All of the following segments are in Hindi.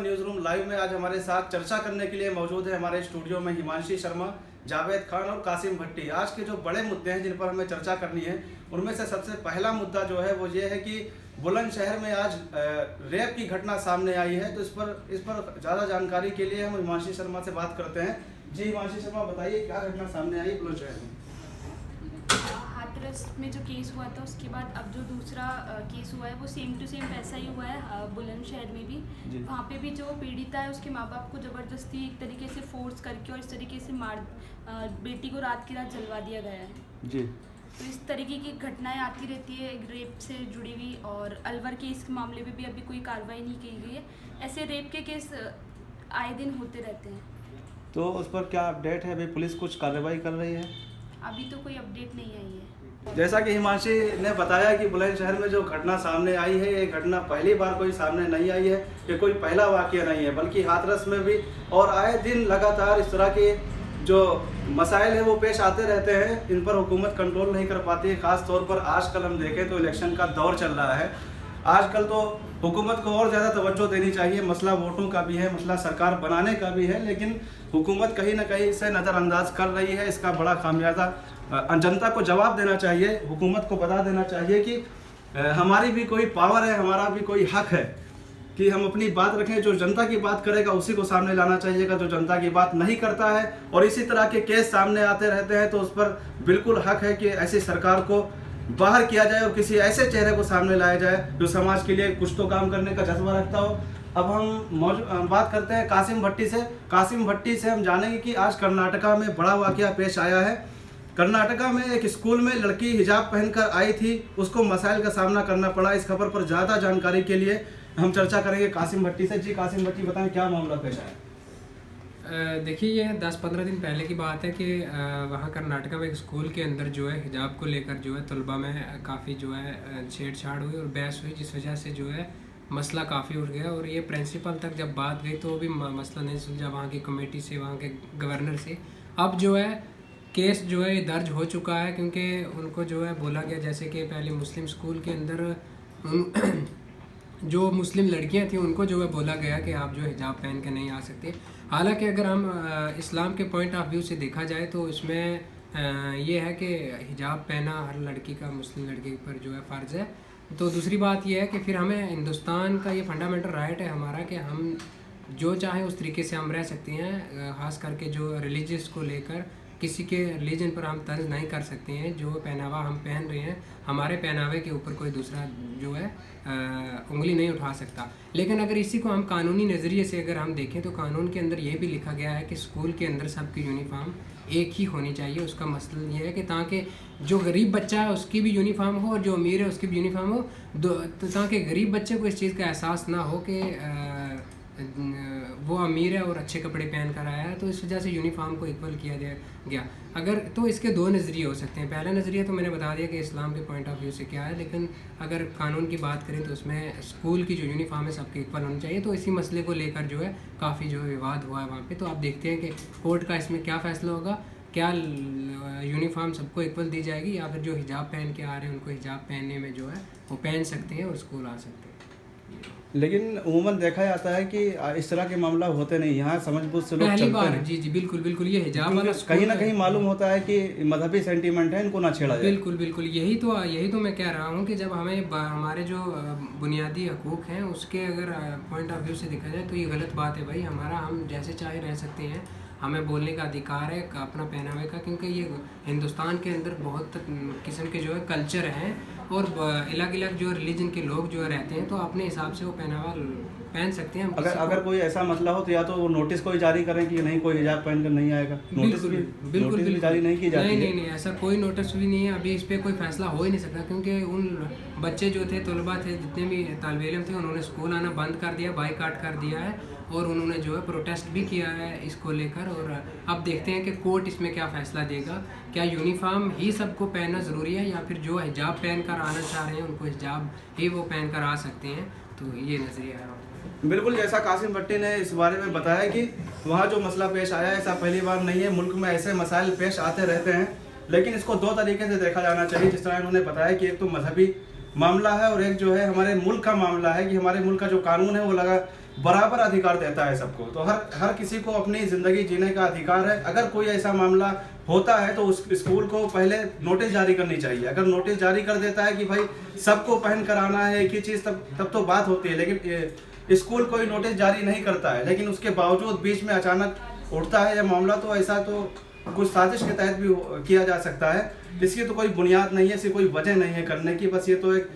न्यूज़ रूम लाइव में आज हमारे साथ चर्चा करने के लिए मौजूद है हमारे स्टूडियो में हिमांशी शर्मा, जावेद खान और कासिम भट्टी। आज के जो बड़े मुद्दे हैं जिन पर हमें चर्चा करनी है, उनमें से सबसे पहला मुद्दा जो है वो ये है कि बुलंदशहर में आज रेप की घटना सामने आई है। तो इस पर ज़्यादा जानकारी के लिए हम हिमांशी शर्मा से बात करते हैं। जी हिमांशी शर्मा, बताइए क्या घटना सामने आई बुलंदशहर में? हाथरस में जो केस हुआ था उसके बाद अब जो दूसरा केस हुआ है वो सेम टू सेम वैसा ही हुआ है बुलंदशहर में भी। वहाँ पे भी जो पीड़िता है उसके माँ बाप को ज़बरदस्ती एक तरीके से फोर्स करके और इस तरीके से बेटी को रात की रात जलवा दिया गया है जी। तो इस तरीके की घटनाएं आती रहती है रेप से जुड़ी हुई। और अलवर केस के मामले में भी अभी कोई कार्रवाई नहीं की गई है। ऐसे रेप के केस आए दिन होते रहते हैं। तो उस पर क्या अपडेट है? अभी पुलिस कुछ कार्रवाई कर रही है? अभी तो कोई अपडेट नहीं आई है। जैसा कि हिमांशी ने बताया कि बुलंदशहर में जो घटना सामने आई है, ये घटना पहली बार कोई सामने नहीं आई है, ये कोई पहला वाकया नहीं है, बल्कि हाथरस में भी और आए दिन लगातार इस तरह के जो मसाइल है वो पेश आते रहते हैं। इन पर हुकूमत कंट्रोल नहीं कर पाती है। ख़ास तौर पर आजकल हम देखें तो इलेक्शन का दौर चल रहा है। आजकल तो हुकूमत को और ज़्यादा तवज्जो देनी चाहिए। मसला वोटों का भी है, मसला सरकार बनाने का भी है, लेकिन हुकूमत कहीं ना कहीं इसे नज़रअंदाज कर रही है। इसका बड़ा खामियाजा जनता को जवाब देना चाहिए। हुकूमत को बता देना चाहिए कि हमारी भी कोई पावर है, हमारा भी कोई हक है कि हम अपनी बात रखें। जो जनता की बात करेगा उसी को सामने लाना चाहिएगा, जो जनता की बात नहीं करता है और इसी तरह के केस सामने आते रहते हैं तो उस पर बिल्कुल हक है कि ऐसी सरकार को बाहर किया जाए और किसी ऐसे चेहरे को सामने लाया जाए जो समाज के लिए कुछ तो काम करने का जज्बा रखता हो। अब हम बात करते हैं कासिम भट्टी से। कासिम भट्टी से हम जानेंगे कि आज कर्नाटका में बड़ा वाकया पेश आया है। कर्नाटका में एक स्कूल में लड़की हिजाब पहनकर आई थी, उसको मसाइल का सामना करना पड़ा। इस खबर पर ज़्यादा जानकारी के लिए हम चर्चा करेंगे कासिम भट्टी से। जी कासिम भट्टी, बताएं क्या मामला पेश आया? देखिए, ये 10-15 दिन पहले की बात है कि वहाँ कर्नाटका में एक स्कूल के अंदर जो है हिजाब को लेकर जो है तलबा में काफ़ी जो है छेड़छाड़ हुई और बहस हुई, जिस वजह से जो है मसला काफ़ी उठ गया। और ये प्रिंसिपल तक जब बात गई तो भी मसला नहीं सुलझा, वहाँ की कमेटी से, वहाँ के गवर्नर से। अब जो है केस जो है ये दर्ज हो चुका है, क्योंकि उनको जो है बोला गया, जैसे कि पहले मुस्लिम स्कूल के अंदर जो मुस्लिम लड़कियां थी उनको जो है बोला गया कि आप जो हिजाब पहन के नहीं आ सकते। हालांकि अगर हम इस्लाम के पॉइंट ऑफ व्यू से देखा जाए तो इसमें ये है कि हिजाब पहना हर लड़की का, मुस्लिम लड़की पर जो है फ़र्ज़ है। तो दूसरी बात ये है कि फिर हमें हिंदुस्तान का ये फंडामेंटल राइट है हमारा कि हम जो चाहें उस तरीके से हम रह सकते हैं। ख़ास करके जो रिलीजियस को लेकर किसी के रिलीजन पर हम तंज नहीं कर सकते हैं। जो पहनावा हम पहन रहे हैं, हमारे पहनावे के ऊपर कोई दूसरा जो है उंगली नहीं उठा सकता। लेकिन अगर इसी को हम कानूनी नज़रिए से अगर हम देखें तो कानून के अंदर ये भी लिखा गया है कि स्कूल के अंदर सबकी यूनिफॉर्म एक ही होनी चाहिए। उसका मसला ये है कि ताकि जो गरीब बच्चा है उसकी भी यूनिफॉर्म हो और जो अमीर है उसकी भी यूनिफॉर्म हो, तो ताकि गरीब बच्चे को इस चीज़ का एहसास ना हो कि वो अमीर है और अच्छे कपड़े पहन कर आया है, तो इस वजह से यूनिफॉर्म को इक्वल किया गया। अगर तो इसके दो नज़रिए हो सकते हैं। पहला नज़रिया तो मैंने बता दिया कि इस्लाम के पॉइंट ऑफ व्यू से क्या है, लेकिन अगर कानून की बात करें तो उसमें स्कूल की जो यूनिफॉर्म है सबके इक्वल होनी चाहिए। तो इसी मसले को लेकर जो है काफ़ी जो विवाद हुआ है वहाँ पे। तो आप देखते हैं कि कोर्ट का इसमें क्या फ़ैसला होगा, क्या यूनिफॉर्म सबको इक्वल दी जाएगी या फिर जो हिजाब पहन के आ रहे हैं उनको हिजाब पहनने में जो है वो पहन सकते हैं और स्कूल आ सकते हैं। लेकिन उमूमन देखा जाता है कि इस तरह के मामला होते नहीं, यहाँ समझबूझ से लोग चलते हैं। जी बिल्कुल बिल्कुल, ये हिजाब वाला कहीं ना कहीं मालूम होता है कि मजहबी सेंटीमेंट है, इनको ना छेड़ा जाए। बिल्कुल बिल्कुल, यही तो मैं कह रहा हूँ कि जब हमें हमारे जो बुनियादी हकूक़ हैं उसके अगर पॉइंट ऑफ व्यू से देखा जाए तो ये गलत बात है भाई। हमारा हम जैसे चाहे रह सकते हैं, हमें बोलने का अधिकार है अपना पहनावे का, क्योंकि ये हिंदुस्तान के अंदर बहुत किस्म के जो है कल्चर हैं और अलग अलग जो रिलीजन के लोग जो रहते हैं, तो अपने हिसाब से वो पहनावा पहन सकते हैं। अगर कोई ऐसा मसला हो तो या तो वो नोटिस कोई जारी करें कि नहीं कोई हिजाब पहनकर नहीं आएगा। नोटिस भी जारी नहीं की जाती। नहीं, ऐसा कोई नोटिस भी नहीं है। अभी इस पर कोई फैसला हो ही नहीं सकता, क्योंकि उन बच्चे जो थे, तलबा थे, जितने भी तालिब इल्म थे, उन्होंने स्कूल आना बंद कर दिया, बाइकाट कर दिया है और उन्होंने जो है प्रोटेस्ट भी किया है इसको लेकर। और अब देखते हैं कि कोर्ट इसमें क्या फ़ैसला देगा। क्या यूनिफॉर्म ही सबको पहनना ज़रूरी है या फिर जो हिजाब पहन कर आना चाह रहे हैं उनको हिजाब ही वो पहन कर आ सकते हैं? तो ये नज़रिया है। बिल्कुल, जैसा कासिम भट्टी ने इस बारे में बताया कि वहाँ जो मसला पेश आया है ऐसा पहली बार नहीं है। मुल्क में ऐसे मसाइल पेश आते रहते हैं, लेकिन इसको दो तरीके से देखा जाना चाहिए। जिस तरह इन्होंने बताया कि एक तो मजहबी मामला है और एक जो है हमारे मुल्क का मामला है कि हमारे मुल्क का जो कानून है वो बराबर अधिकार देता है सबको। तो हर किसी को अपनी ज़िंदगी जीने का अधिकार है। अगर कोई ऐसा मामला होता है तो उस स्कूल को पहले नोटिस जारी करनी चाहिए। अगर नोटिस जारी कर देता है कि भाई सबको पहन कर आना है एक ही चीज़, तब तो बात होती है। लेकिन स्कूल कोई नोटिस जारी नहीं करता है, लेकिन उसके बावजूद बीच में अचानक उठता है यह मामला, तो ऐसा तो कुछ साजिश के तहत भी किया जा सकता है। इसकी तो कोई बुनियाद नहीं है, इसकी कोई वजह नहीं है करने की। बस ये तो एक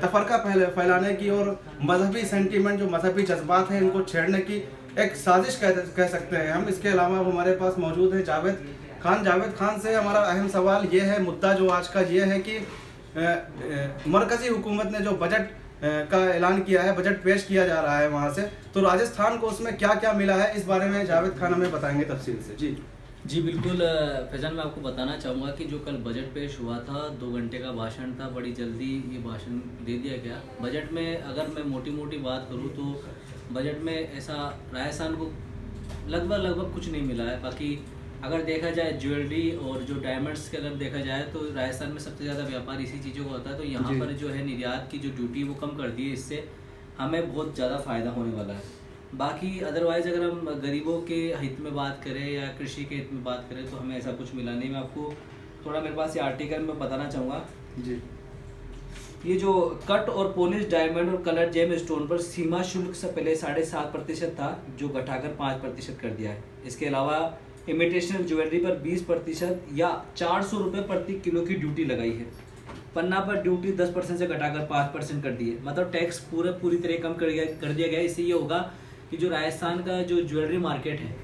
तफरका फैलाने की और मजहबी सेंटीमेंट, जो मजहबी जज्बात हैं, इनको छेड़ने की एक साजिश कह सकते हैं हम। इसके अलावा हमारे पास मौजूद है जावेद खान से हमारा अहम सवाल ये है, मुद्दा जो आज का ये है कि मरकज़ी हुकूमत ने जो बजट का ऐलान किया है, बजट पेश किया जा रहा है वहाँ से, तो राजस्थान को उसमें क्या क्या मिला है, इस बारे में जावेद खान हमें बताएंगे तफसील से। जी बिल्कुल फैज़ान, मैं आपको बताना चाहूँगा कि जो कल बजट पेश हुआ था, 2 घंटे का भाषण था, बड़ी जल्दी ये भाषण दे दिया गया। बजट में अगर मैं मोटी बात करूँ तो बजट में ऐसा राजस्थान को लगभग कुछ नहीं मिला है। बाकी अगर देखा जाए ज्वेलरी और जो डायमंड्स के अगर देखा जाए तो राजस्थान में सबसे ज़्यादा व्यापार इसी चीज़ों का होता है। तो यहाँ पर जो है निर्यात की जो ड्यूटी वो कम कर दी है, इससे हमें बहुत ज़्यादा फ़ायदा होने वाला है। बाकी अदरवाइज़ अगर हम गरीबों के हित में बात करें या कृषि के हित में बात करें तो हमें ऐसा कुछ मिला नहीं। मैं आपको थोड़ा, मेरे पास ये आर्टिकल में बताना चाहूँगा जी। ये जो कट और पॉलिश डायमंड और कलर जेम स्टोन पर सीमा शुल्क से पहले 7.5% था, जो घटाकर 5% कर दिया है। इसके अलावा इमिटेशन ज्वेलरी पर 20% या 400 रुपये प्रति किलो की ड्यूटी लगाई है। पन्ना पर ड्यूटी 10% से घटाकर 5% कर दी है। मतलब टैक्स पूरी तरह कम कर दिया गया। इससे ये होगा कि जो राजस्थान का जो ज्वेलरी मार्केट है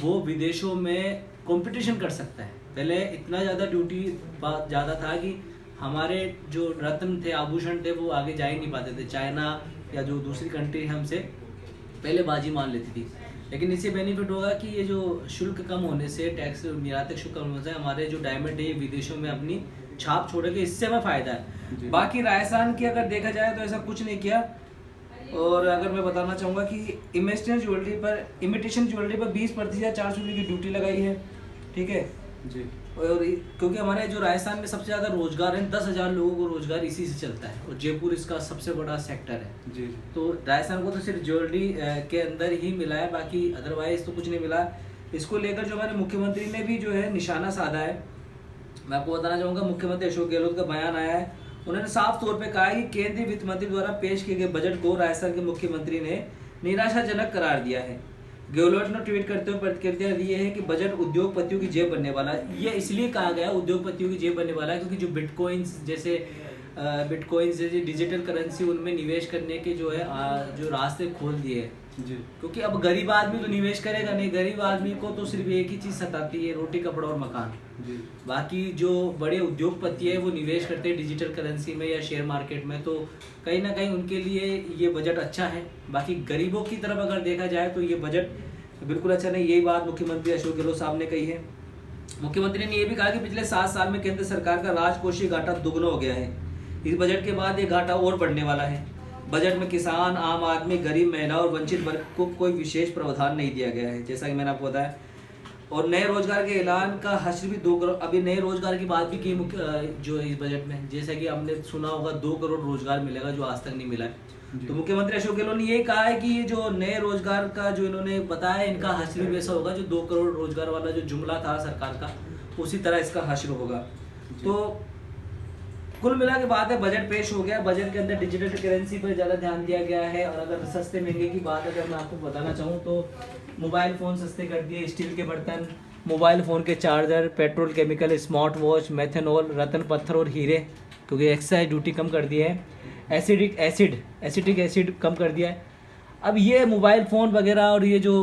वो विदेशों में कंपटीशन कर सकता है। पहले इतना ज़्यादा ड्यूटी ज़्यादा था कि हमारे जो रत्न थे, आभूषण थे, वो आगे जा ही नहीं पाते थे। चाइना या जो दूसरी कंट्री हमसे पहले बाजी मान लेती थी। लेकिन इससे बेनिफिट होगा कि ये जो शुल्क कम होने से, टैक्स निर्यात शुल्क कम होने से हमारे जो डायमंड है ये विदेशों में अपनी छाप छोड़ेंगे, इससे हमें फ़ायदा है। बाकी राजस्थान की अगर देखा जाए तो ऐसा कुछ नहीं किया। और अगर मैं बताना चाहूँगा कि इमिटेशन ज्वेलरी पर 20% या 400 रुपये की ड्यूटी लगाई है, ठीक है जी। और क्योंकि हमारे जो राजस्थान में सबसे ज़्यादा रोजगार है, 10,000 लोगों को रोजगार इसी से चलता है और जयपुर इसका सबसे बड़ा सेक्टर है जी। तो राजस्थान को तो सिर्फ ज्वेलरी के अंदर ही मिला है, बाकी अदरवाइज तो कुछ नहीं मिला। इसको लेकर जो हमारे मुख्यमंत्री ने भी जो है निशाना साधा है। मैं आपको बताना चाहूँगा, मुख्यमंत्री अशोक गहलोत का बयान आया है। उन्होंने साफ तौर पे कहा है कि केंद्रीय वित्त मंत्री द्वारा पेश किए गए बजट को राजस्थान के मुख्यमंत्री ने निराशाजनक करार दिया है। गहलोत ने ट्वीट करते हुए प्रतिक्रिया दी है कि बजट उद्योगपतियों की जेब बनने वाला है। ये इसलिए कहा गया उद्योगपतियों की जेब बनने वाला है क्योंकि जो बिटकॉइंस जैसे डिजिटल करेंसी, उनमें निवेश करने के जो है जो रास्ते खोल दिए हैं जी। क्योंकि अब गरीब आदमी तो निवेश करेगा नहीं। गरीब आदमी को तो सिर्फ एक ही चीज़ सताती है, रोटी कपड़ा और मकान जी। बाकी जो बड़े उद्योगपति है वो निवेश करते हैं डिजिटल करेंसी में या शेयर मार्केट में, तो कहीं ना कहीं उनके लिए ये बजट अच्छा है। बाकी गरीबों की तरफ अगर देखा जाए तो ये बजट बिल्कुल अच्छा नहीं। यही बात मुख्यमंत्री अशोक गहलोत साहब ने कही है। मुख्यमंत्री ने यह भी कहा कि पिछले 7 साल में केंद्र सरकार का राजकोषीय घाटा दुगना हो गया है। इस बजट के बाद ये घाटा और बढ़ने वाला है। बजट में किसान, आम आदमी, गरीब, महिला और वंचित वर्ग को कोई विशेष प्रावधान नहीं दिया गया है, जैसा कि मैंने आपको बताया। और नए रोजगार के ऐलान का हश्र भी 2 करोड़, अभी नए रोजगार की बात भी की जो इस बजट में, जैसा कि हमने सुना होगा 2 करोड़ रोजगार मिलेगा जो आज तक नहीं मिला है। तो मुख्यमंत्री अशोक गहलोत ने ये कहा है कि ये जो नए रोजगार का जो इन्होंने बताया, इनका हश्र भी वैसा होगा जो 2 करोड़ रोजगार वाला जो जुमला था सरकार का, उसी तरह इसका हश्र होगा। तो कुल मिला के बात है, बजट पेश हो गया। बजट के अंदर डिजिटल करेंसी पर ज़्यादा ध्यान दिया गया है। और अगर सस्ते महंगे की बात अगर मैं आपको बताना चाहूँ तो मोबाइल फ़ोन सस्ते कर दिए, स्टील के बर्तन, मोबाइल फ़ोन के charger, petrol, chemical, smart watch, methanol, रत्न पत्थर और हीरे, क्योंकि एक्साइज ड्यूटी कम कर दी है। एसिटिक एसिड कम कर दिया है। अब ये मोबाइल फ़ोन वगैरह और ये जो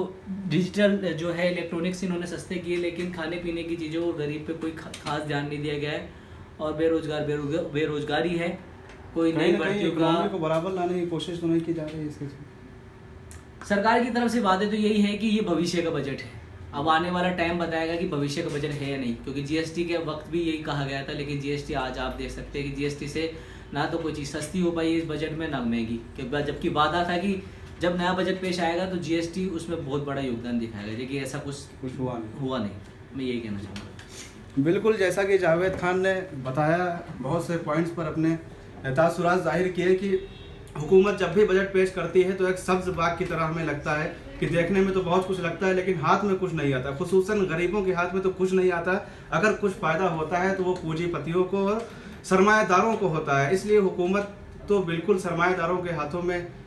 डिजिटल जो है इलेक्ट्रॉनिक्स इन्होंने सस्ते किए, लेकिन खाने पीने की चीज़ों और गरीब पे कोई खास ध्यान नहीं दिया गया है। और बेरोजगारी है, कोई नई भर्तियों का को बराबर लाने की कोशिश तो नहीं की जा रही है। इसके सरकार की तरफ से बातें तो यही है कि ये भविष्य का बजट है। अब आने वाला टाइम बताएगा कि भविष्य का बजट है या नहीं, क्योंकि जीएसटी के वक्त भी यही कहा गया था। लेकिन जीएसटी आज आप देख सकते हैं कि जीएसटी से ना तो कोई चीज़ सस्ती हो पाई इस बजट में, ना महंगी, क्योंकि जबकि वादा था कि जब नया बजट पेश आएगा तो जीएसटी उसमें बहुत बड़ा योगदान दिखाएगा, लेकिन ऐसा कुछ हुआ नहीं। मैं यही कहना चाहूँगा। बिल्कुल, जैसा कि जावेद खान ने बताया, बहुत से पॉइंट्स पर अपने तासुरात जाहिर किए कि हुकूमत जब भी बजट पेश करती है तो एक सब्ज बाग की तरह हमें लगता है कि देखने में तो बहुत कुछ लगता है लेकिन हाथ में कुछ नहीं आता, खुसूसन गरीबों के हाथ में तो कुछ नहीं आता। अगर कुछ फ़ायदा होता है तो वो पूंजीपतियों को और सरमायादारों को होता है। इसलिए हुकूमत तो बिल्कुल सरमायादारों के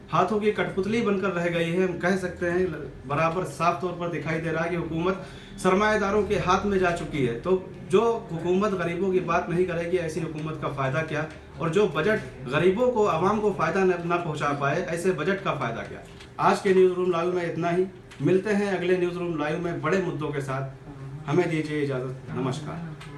हाथों की कठपुतली बनकर रह गई है। हम कह सकते हैं बराबर साफ तौर पर दिखाई दे रहा है कि हुकूमत सरमायादारों के हाथ में जा चुकी है। तो जो हुकूमत गरीबों की बात नहीं करेगी ऐसी हुकूमत का फ़ायदा क्या, और जो बजट गरीबों को आवाम को फ़ायदा न पहुंचा पाए ऐसे बजट का फ़ायदा क्या। आज के न्यूज़ रूम लाइव में इतना ही। मिलते हैं अगले न्यूज़ रूम लाइव में बड़े मुद्दों के साथ। हमें दीजिए इजाज़त। नमस्कार।